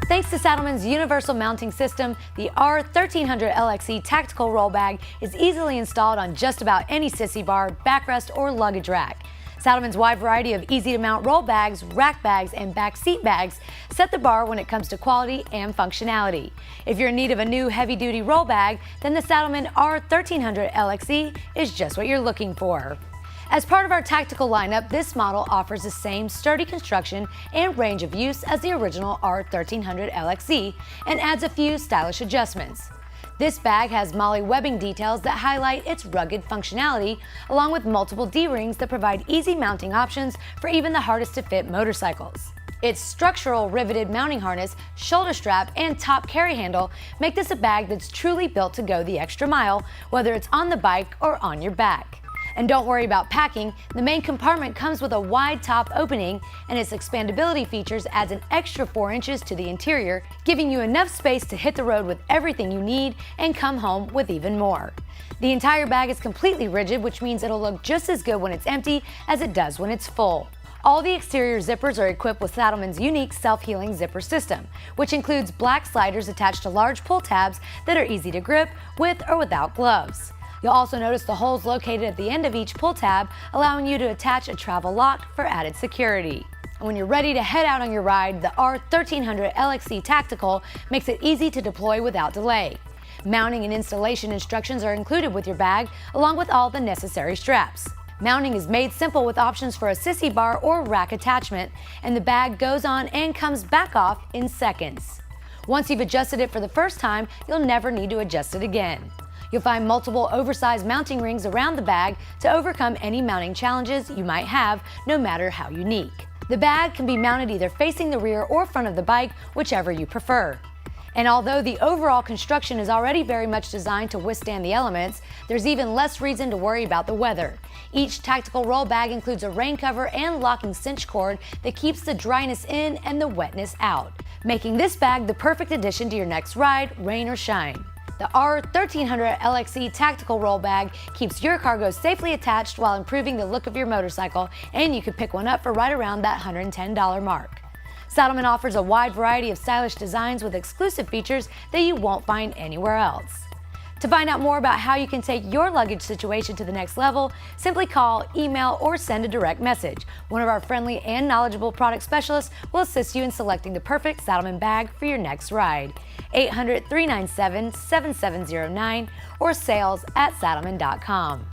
Thanks to Saddlemen's universal mounting system, the R1300 LXE tactical roll bag is easily installed on just about any sissy bar, backrest, or luggage rack. Saddlemen's wide variety of easy-to-mount roll bags, rack bags, and back seat bags set the bar when it comes to quality and functionality. If you're in need of a new heavy-duty roll bag, then the Saddlemen R1300 LXE is just what you're looking for. As part of our tactical lineup, this model offers the same sturdy construction and range of use as the original R1300 LXE and adds a few stylish adjustments. This bag has MOLLE webbing details that highlight its rugged functionality, along with multiple D-rings that provide easy mounting options for even the hardest to fit motorcycles. Its structural riveted mounting harness, shoulder strap, and top carry handle make this a bag that's truly built to go the extra mile, whether it's on the bike or on your back. And don't worry about packing, the main compartment comes with a wide top opening, and its expandability features adds an extra 4 inches to the interior, giving you enough space to hit the road with everything you need and come home with even more. The entire bag is completely rigid, which means it'll look just as good when it's empty as it does when it's full. All the exterior zippers are equipped with Saddlemen's unique self-healing zipper system, which includes black sliders attached to large pull tabs that are easy to grip with or without gloves. You'll also notice the holes located at the end of each pull tab, allowing you to attach a travel lock for added security. And when you're ready to head out on your ride, the R1300 LXE Tactical makes it easy to deploy without delay. Mounting and installation instructions are included with your bag, along with all the necessary straps. Mounting is made simple with options for a sissy bar or rack attachment, and the bag goes on and comes back off in seconds. Once you've adjusted it for the first time, you'll never need to adjust it again. You'll find multiple oversized mounting rings around the bag to overcome any mounting challenges you might have, no matter how unique. The bag can be mounted either facing the rear or front of the bike, whichever you prefer. And although the overall construction is already very much designed to withstand the elements, there's even less reason to worry about the weather. Each tactical roll bag includes a rain cover and locking cinch cord that keeps the dryness in and the wetness out, making this bag the perfect addition to your next ride, rain or shine. The R1300 LXE Tactical Roll Bag keeps your cargo safely attached while improving the look of your motorcycle, and you can pick one up for right around that $110 mark. Saddlemen offers a wide variety of stylish designs with exclusive features that you won't find anywhere else. To find out more about how you can take your luggage situation to the next level, simply call, email, or send a direct message. One of our friendly and knowledgeable product specialists will assist you in selecting the perfect Saddlemen bag for your next ride. 800-397-7709 or sales@saddlemen.com.